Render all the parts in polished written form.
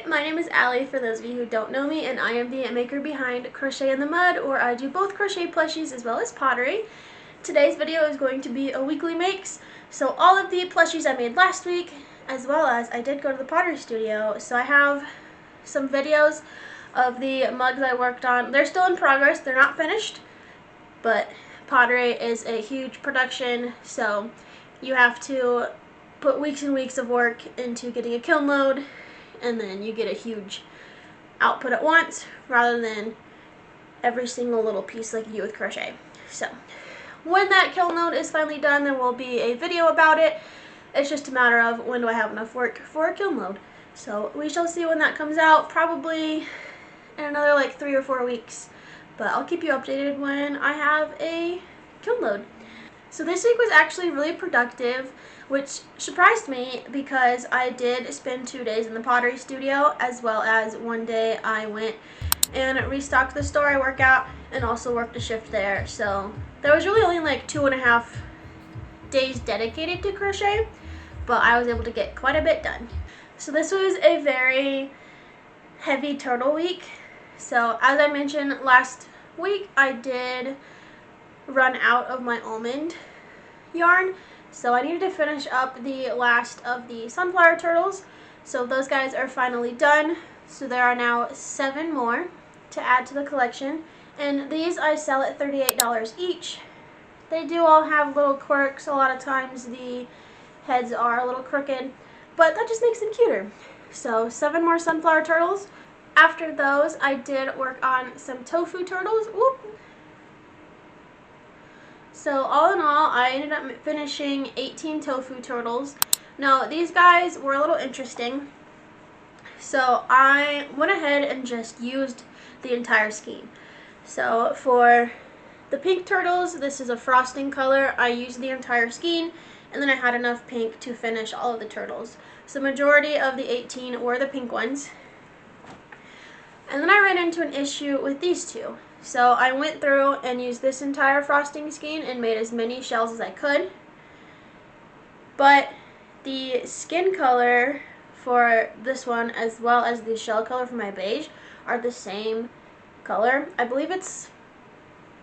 my name is Allie for those of you who don't know me, and I am the maker behind Crochet in the Mud, or I do both crochet plushies as well as pottery. Today's video is going to be a weekly makes, so all of the plushies I made last week, as well as I did go to the pottery studio, so I have some videos of the mugs I worked on. They're still in progress, they're not finished, but pottery is a huge production, so you have to put weeks and weeks of work into getting a kiln load, and then you get a huge output at once rather than every single little piece like you do with crochet. So when that kiln load is finally done, there will be a video about it. It's just a matter of when do I have enough work for a kiln load. So we shall see when that comes out, probably in another like 3 or 4 weeks. But I'll keep you updated when I have a kiln load. So this week was actually really productive, which surprised me because I did spend 2 days in the pottery studio, as well as one day I went and restocked the store I work at and also worked a shift there. So there was really only like 2.5 days dedicated to crochet, but I was able to get quite a bit done. So this was a very heavy turtle week. So as I mentioned last week, I did run out of my almond yarn, so I needed to finish up the last of the sunflower turtles. So those guys are finally done. So there are now 7 more to add to the collection, and these I sell at $38 each. They do all have little quirks. A lot of times the heads are a little crooked, but that just makes them cuter. So 7 more sunflower turtles. After those, I did work on some tofu turtles. Whoop. So all in all, I ended up finishing 18 tofu turtles. Now these guys were a little interesting. So I went ahead and just used the entire skein. So for the pink turtles, this is a frosting color. I used the entire skein, and then I had enough pink to finish all of the turtles. So majority of the 18 were the pink ones. And then I ran into an issue with these two. So I went through and used this entire frosting skein and made as many shells as I could. But the skin color for this one, as well as the shell color for my beige, are the same color. I believe it's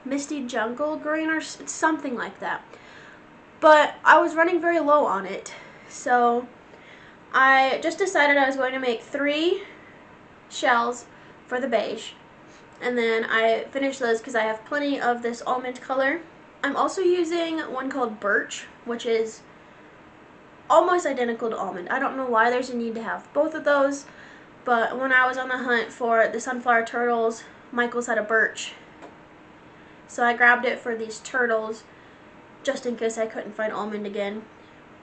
Misty Jungle Green or it's something like that. But I was running very low on it. So I just decided I was going to make 3 shells for the beige, and then I finished those because I have plenty of this almond color. I'm also using one called Birch, which is almost identical to almond. I don't know why there's a need to have both of those, but when I was on the hunt for the sunflower turtles, Michael's had a Birch, so I grabbed it for these turtles just in case I couldn't find almond again.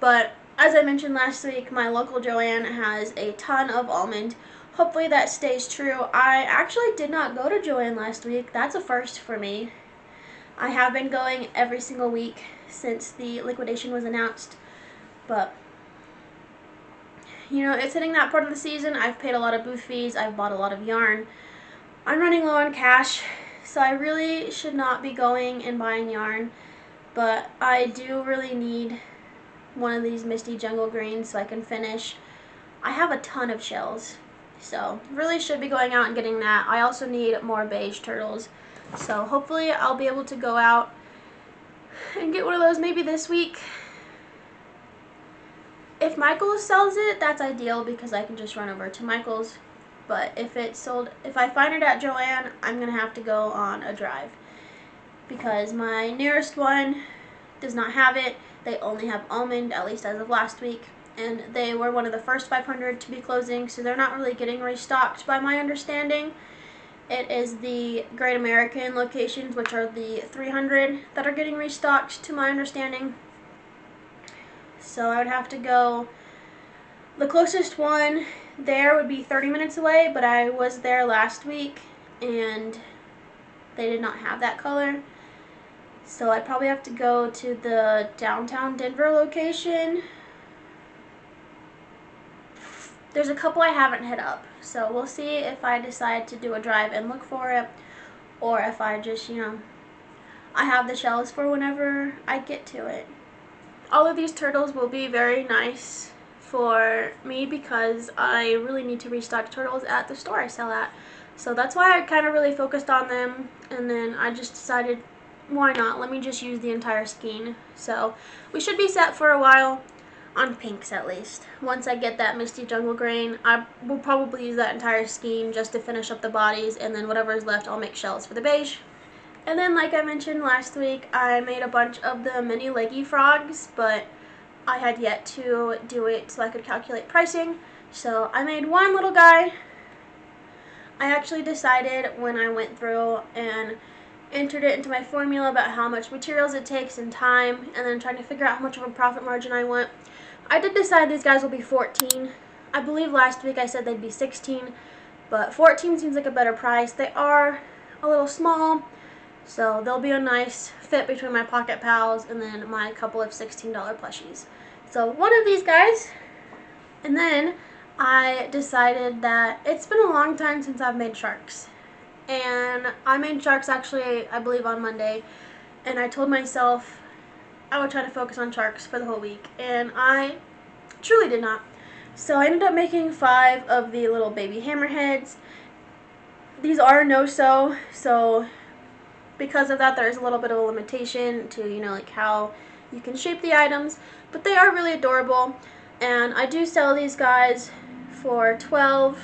But as I mentioned last week, my local Joann has a ton of almond. Hopefully that stays true. I actually did not go to Joann last week. That's a first for me. I have been going every single week since the liquidation was announced. But, you know, it's hitting that part of the season. I've paid a lot of booth fees. I've bought a lot of yarn. I'm running low on cash, so I really should not be going and buying yarn. But I do really need one of these Misty Jungle Greens so I can finish. I have a ton of shells, so really should be going out and getting that. I also need more beige turtles, so hopefully I'll be able to go out and get one of those maybe this week. If Michael's sells it, that's ideal because I can just run over to Michael's. But if it's sold, if I find it at Joann, I'm gonna have to go on a drive because my nearest one does not have it. They only have almond, at least as of last week, and they were one of the first 500 to be closing, so they're not really getting restocked by my understanding. It is the Great American locations, which are the 300, that are getting restocked to my understanding. So I would have to go, the closest one there would be 30 minutes away, but I was there last week and they did not have that color. So I'd probably have to go to the downtown Denver location. There's a couple I haven't hit up, so we'll see if I decide to do a drive and look for it, or if I just, you know, I have the shells for whenever I get to it. All of these turtles will be very nice for me because I really need to restock turtles at the store I sell at. So that's why I kind of really focused on them, and then I just decided, why not? Let me just use the entire skein. So we should be set for a while, on pinks at least. Once I get that Misty Jungle Grain, I will probably use that entire skein just to finish up the bodies, and then whatever is left I'll make shells for the beige. And then, like I mentioned last week, I made a bunch of the mini leggy frogs, but I had yet to do it so I could calculate pricing. So I made one little guy. I actually decided when I went through and entered it into my formula about how much materials it takes and time, and then trying to figure out how much of a profit margin I want. I did decide these guys will be 14. I believe last week I said they'd be 16, but 14 seems like a better price. They are a little small, so they'll be a nice fit between my Pocket Pals and then my couple of $16 plushies. So one of these guys, and then I decided that it's been a long time since I've made sharks. And I made sharks actually, I believe, on Monday, and I told myself I would try to focus on sharks for the whole week, and I truly did not. So I ended up making 5 of the little baby hammerheads. These are no-sew, so because of that there's a little bit of a limitation to, you know, like how you can shape the items, but they are really adorable, and I do sell these guys for 12,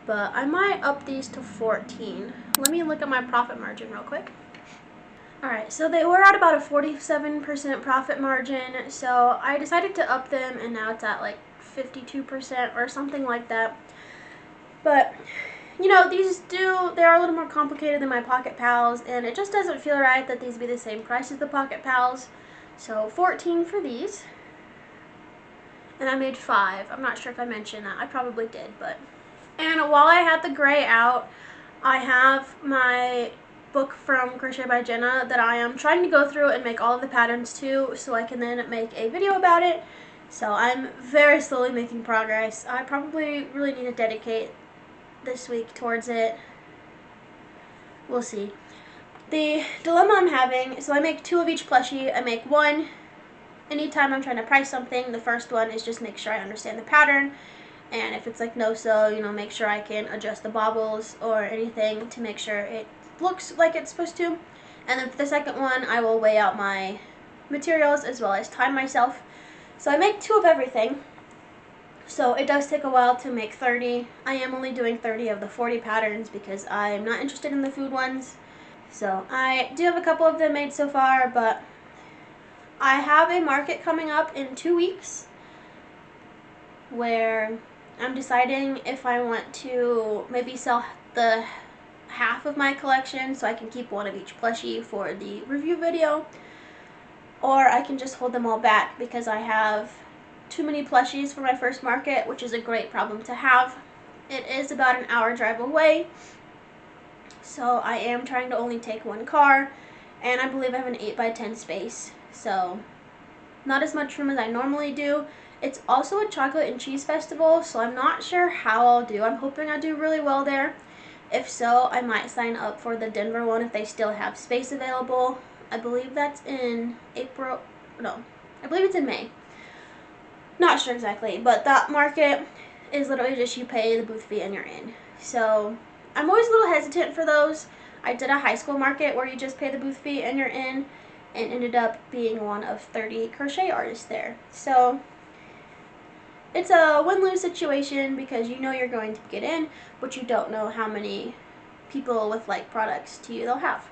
but I might up these to 14. Let me look at my profit margin real quick. Alright, so they were at about a 47% profit margin, so I decided to up them, and now it's at like 52% or something like that. But, you know, they are a little more complicated than my Pocket Pals, and it just doesn't feel right that these be the same price as the Pocket Pals. So 14 for these. And I made 5. I'm not sure if I mentioned that. I probably did, but... And while I had the gray out, I have my book from Crochet by Genna that I am trying to go through and make all of the patterns to, so I can then make a video about it. So I'm very slowly making progress. I probably really need to dedicate this week towards it. We'll see. The dilemma I'm having, so I make 2 of each plushie. I make 1 anytime I'm trying to price something. The first one is just make sure I understand the pattern, and if it's like no-sew, you know, make sure I can adjust the bobbles or anything to make sure it looks like it's supposed to. And then for the second one, I will weigh out my materials as well as time myself. So I make 2 of everything. So it does take a while to make 30. I am only doing 30 of the 40 patterns because I'm not interested in the food ones. So I do have a couple of them made so far, but I have a market coming up in 2 weeks where I'm deciding if I want to maybe sell the half of my collection so I can keep 1 of each plushie for the review video, or I can just hold them all back because I have too many plushies for my first market, which is a great problem to have. It is about an hour drive away, so I am trying to only take 1 car, and I believe I have an 8x10 space, so not as much room as I normally do. It's also a chocolate and cheese festival, so I'm not sure how I'll do. I'm hoping I do really well there. If so, I might sign up for the Denver one if they still have space available. I believe that's in April. No, I believe it's in May. Not sure exactly, but that market is literally just you pay the booth fee and you're in. So I'm always a little hesitant for those. I did a high school market where you just pay the booth fee and you're in, and ended up being one of 30 crochet artists there. So it's a win-lose situation because you know you're going to get in, but you don't know how many people with like products to you they'll have.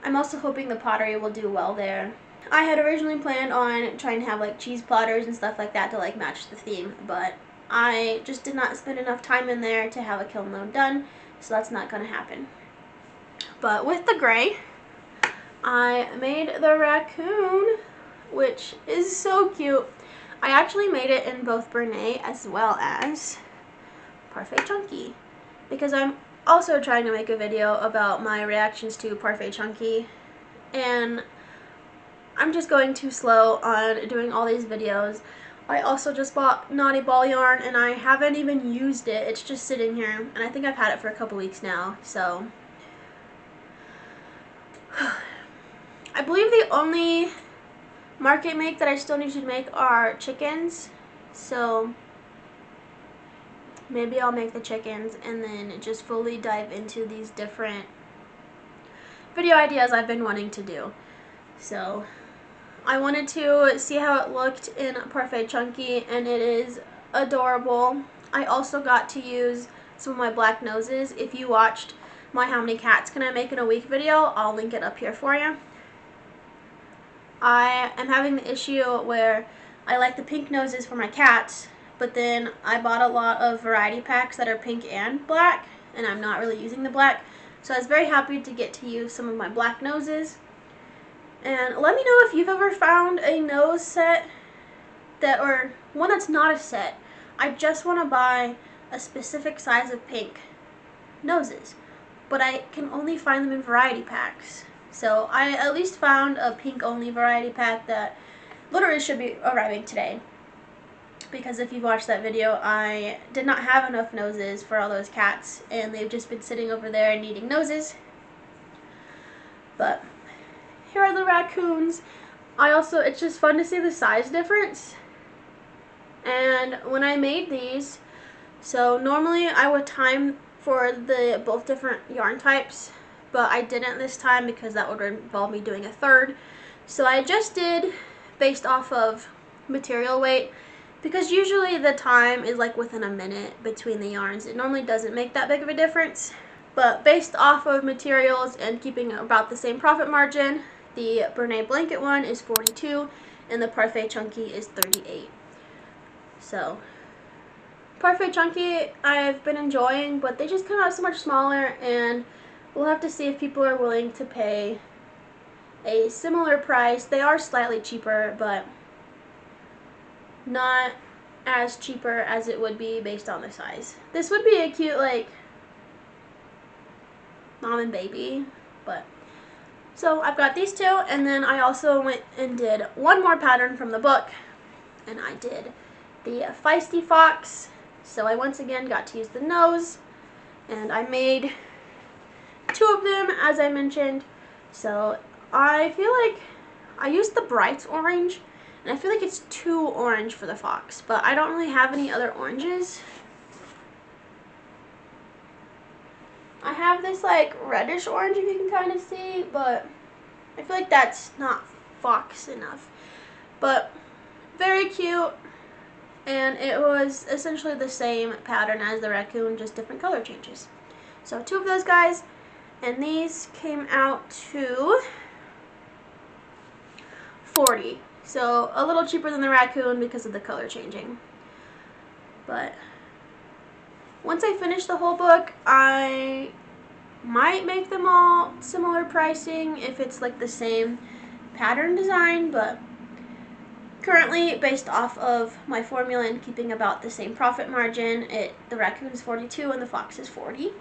I'm also hoping the pottery will do well there. I had originally planned on trying to have like cheese platters and stuff like that to like match the theme, but I just did not spend enough time in there to have a kiln load done, so that's not going to happen. But with the gray, I made the raccoon, which is so cute. I actually made it in both Brene as well as Parfait Chunky, because I'm also trying to make a video about my reactions to Parfait Chunky, and I'm just going too slow on doing all these videos. I also just bought Naughty Ball yarn, and I haven't even used it. It's just sitting here, and I think I've had it for a couple weeks now, so I believe the only market make that I still need to make are chickens. So maybe I'll make the chickens and then just fully dive into these different video ideas I've been wanting to do. So I wanted to see how it looked in Parfait Chunky, and it is adorable. I also got to use some of my black noses. If you watched my How Many Cats Can I Make in a Week video, I'll link it up here for you. I am having the issue where I like the pink noses for my cats, but then I bought a lot of variety packs that are pink and black, and I'm not really using the black. So I was very happy to get to use some of my black noses. And let me know if you've ever found a nose set or one that's not a set. I just want to buy a specific size of pink noses, but I can only find them in variety packs. So I at least found a pink only variety pack that literally should be arriving today. Because if you've watched that video, I did not have enough noses for all those cats, and they've just been sitting over there needing noses. But here are the raccoons. It's just fun to see the size difference. And when I made these, so normally I would time for the both different yarn types, but I didn't this time because that would involve me doing a third. So I just did based off of material weight, because usually the time is like within a minute between the yarns. It normally doesn't make that big of a difference, but based off of materials and keeping about the same profit margin, the Bernay Blanket one is 42 and the Parfait Chunky is 38. So Parfait Chunky I've been enjoying, but they just come out so much smaller, and we'll have to see if people are willing to pay a similar price. They are slightly cheaper, but not as cheaper as it would be based on the size. This would be a cute like mom and baby, but so I've got these two, and then I also went and did one more pattern from the book, and I did the Feisty Fox. So I once again got to use the nose, and I made two of them as I mentioned. So I feel like I used the bright orange, and I feel like it's too orange for the fox, but I don't really have any other oranges. I have this like reddish orange, if you can kind of see, but I feel like that's not fox enough. But very cute, and it was essentially the same pattern as the raccoon, just different color changes. So two of those guys, and these came out to 40. So a little cheaper than the raccoon because of the color changing. But once I finish the whole book, I might make them all similar pricing if it's like the same pattern design, but currently based off of my formula and keeping about the same profit margin, the raccoon is 42 and the fox is 40.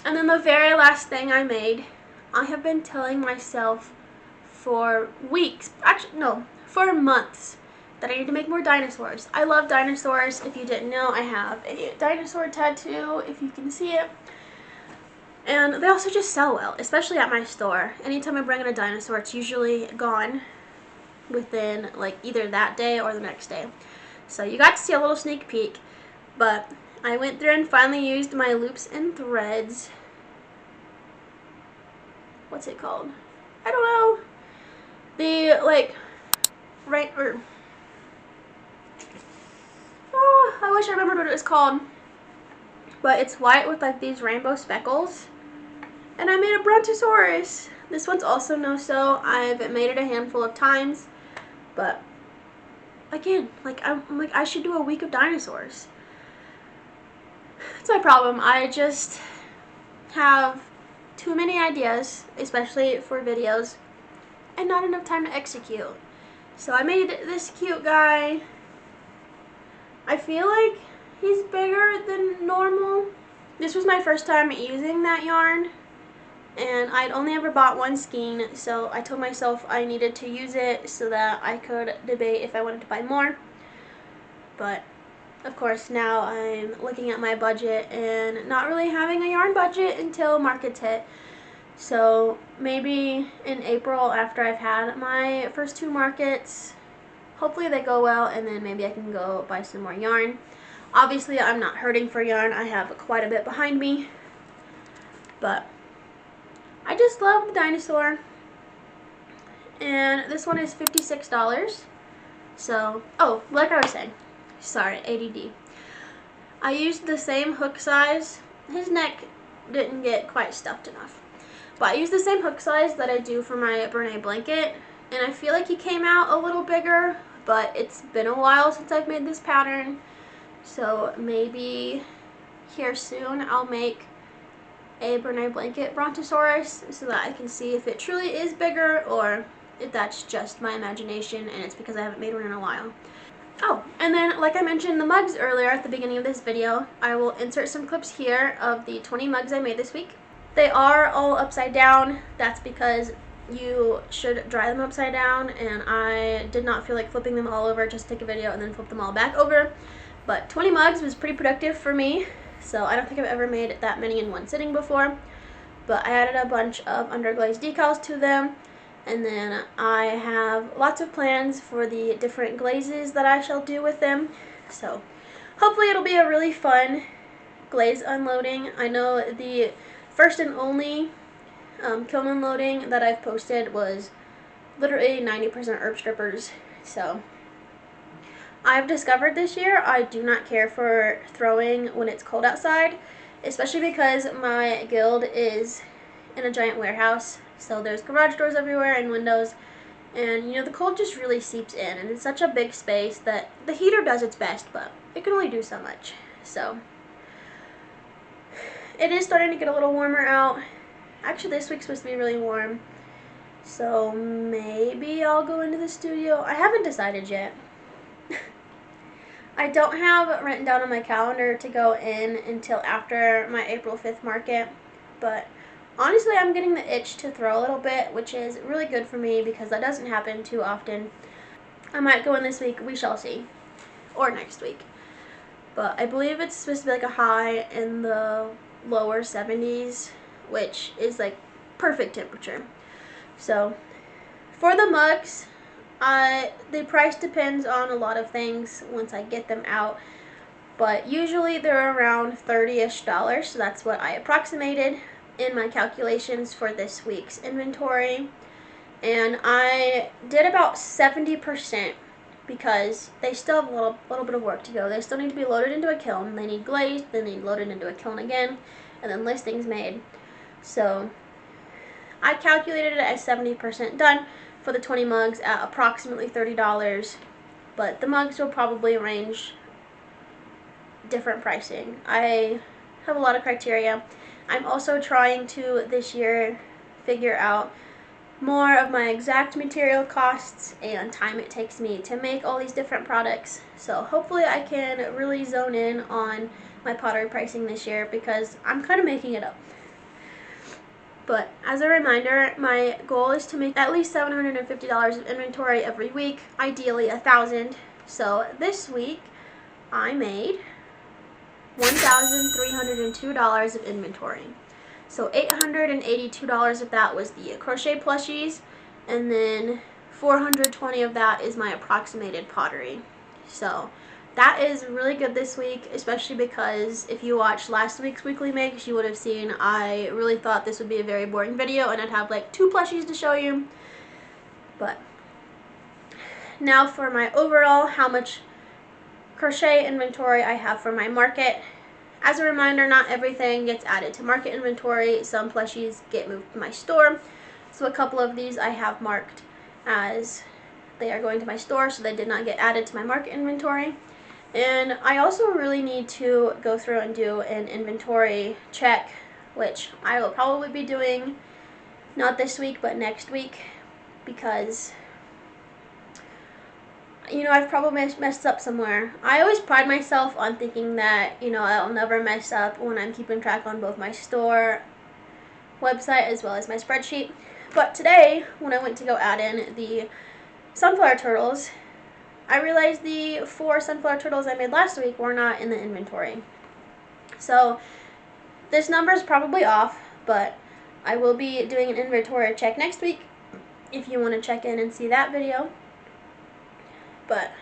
And then the very last thing I made, I have been telling myself for weeks, actually no, for months, that I need to make more dinosaurs. I love dinosaurs. If you didn't know, I have a dinosaur tattoo, if you can see it. And they also just sell well, especially at my store. Anytime I bring in a dinosaur, it's usually gone within like either that day or the next day. So you got to see a little sneak peek, but I went through and finally used my loops and threads. What's it called? I don't know. The like oh, I wish I remembered what it was called. But it's white with like these rainbow speckles. And I made a Brontosaurus. This one's also no-sew. I've made it a handful of times. But again, I'm like I should do a week of dinosaurs. That's my problem. I just have too many ideas, especially for videos, and not enough time to execute. So I made this cute guy. I feel like he's bigger than normal. This was my first time using that yarn, and I'd only ever bought one skein, so I told myself I needed to use it so that I could debate if I wanted to buy more. But of course now I'm looking at my budget and not really having a yarn budget until markets hit. So maybe in April, after I've had my first 2 markets, hopefully they go well, and then maybe I can go buy some more yarn. Obviously, I'm not hurting for yarn. I have quite a bit behind me, but I just love the dinosaur. And this one is $56. So, oh, like I was saying, sorry, ADD. I used the same hook size. His neck didn't get quite stuffed enough. But I used the same hook size that I do for my Brene blanket, and I feel like he came out a little bigger, but it's been a while since I've made this pattern, so maybe here soon I'll make a Brene blanket brontosaurus so that I can see if it truly is bigger or if that's just my imagination and it's because I haven't made one in a while. Oh, and then like I mentioned the mugs earlier at the beginning of this video, I will insert some clips here of the 20 mugs I made this week. They are all upside down. That's because you should dry them upside down, and I did not feel like flipping them all over, just take a video and then flip them all back over. But 20 mugs was pretty productive for me, so I don't think I've ever made that many in one sitting before. But I added a bunch of underglaze decals to them, and then I have lots of plans for the different glazes that I shall do with them. So hopefully it'll be a really fun glaze unloading. I know the first and only kiln unloading that I've posted was literally 90% herb strippers. So I've discovered this year I do not care for throwing when it's cold outside, especially because my guild is in a giant warehouse, so there's garage doors everywhere and windows, and you know, the cold just really seeps in, and it's such a big space that the heater does its best, but it can only do so much. So it is starting to get a little warmer out. Actually, this week's supposed to be really warm, so maybe I'll go into the studio. I haven't decided yet. I don't have written down on my calendar to go in until after my April 5th market, but honestly, I'm getting the itch to throw a little bit, which is really good for me because that doesn't happen too often. I might go in this week, we shall see, or next week. But I believe it's supposed to be like a high in the lower 70s, which is like perfect temperature. So for the mugs, the price depends on a lot of things once I get them out, but usually they're around $30-ish, so that's what I approximated in my calculations for this week's inventory. And I did about 70% because they still have a little bit of work to go. They still need to be loaded into a kiln. They need glazed, then they need loaded into a kiln again, and then listings made. So I calculated it as 70% done for the 20 mugs at approximately $30, but the mugs will probably range different pricing. I have a lot of criteria. I'm also trying to this year figure out more of my exact material costs and time it takes me to make all these different products. So hopefully I can really zone in on my pottery pricing this year because I'm kind of making it up. But as a reminder, my goal is to make at least $750 of inventory every week, ideally $1,000. So this week I made $1,302 of inventory. So $882 of that was the Crochet Plushies, and then $420 of that is my approximated pottery. So that is really good this week, especially because if you watched last week's weekly makes, you would have seen I really thought this would be a very boring video and I'd have like 2 plushies to show you. But now for my overall how much crochet inventory I have for my market. As a reminder, not everything gets added to market inventory. Some plushies get moved to my store. So a couple of these I have marked as they are going to my store, so they did not get added to my market inventory. And I also really need to go through and do an inventory check, which I will probably be doing not this week but next week, because you know, I've probably messed up somewhere. I always pride myself on thinking that, you know, I'll never mess up when I'm keeping track on both my store website as well as my spreadsheet. But today, when I went to go add in the sunflower turtles, I realized the 4 sunflower turtles I made last week were not in the inventory. So this number is probably off, but I will be doing an inventory check next week if you want to check in and see that video. But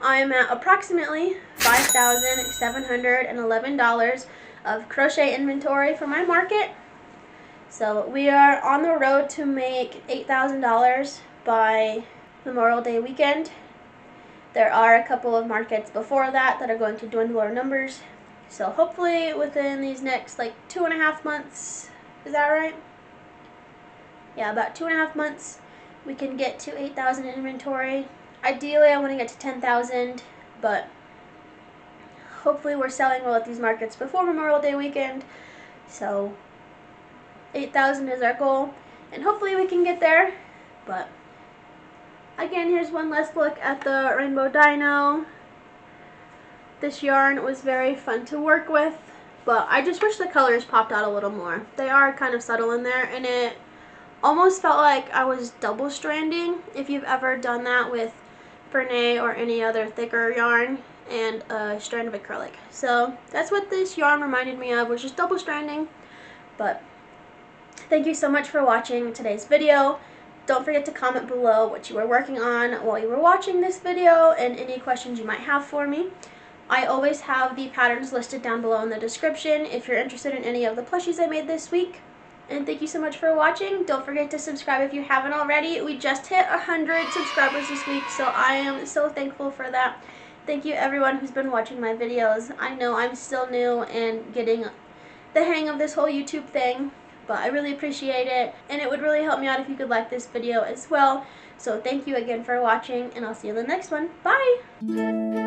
I'm at approximately $5,711 of crochet inventory for my market. So we are on the road to make $8,000 by Memorial Day weekend. There are a couple of markets before that are going to dwindle our numbers. So hopefully within these next like 2.5 months, is that right? Yeah, about 2.5 months, we can get to 8,000 in inventory. Ideally, I want to get to 10,000, but hopefully we're selling well at these markets before Memorial Day weekend. So 8,000 is our goal, and hopefully we can get there. But again, here's one last look at the Rainbow Dino. This yarn was very fun to work with, but I just wish the colors popped out a little more. They are kind of subtle in there, and it almost felt like I was double stranding, if you've ever done that with Fernay or any other thicker yarn and a strand of acrylic. So that's what this yarn reminded me of, was just double stranding. But thank you so much for watching today's video. Don't forget to comment below what you were working on while you were watching this video and any questions you might have for me. I always have the patterns listed down below in the description if you're interested in any of the plushies I made this week. And thank you so much for watching. Don't forget to subscribe if you haven't already. We just hit 100 subscribers this week, so I am so thankful for that. Thank you everyone who's been watching my videos. I know I'm still new and getting the hang of this whole YouTube thing, but I really appreciate it, and it would really help me out if you could like this video as well. So thank you again for watching, and I'll see you in the next one. Bye!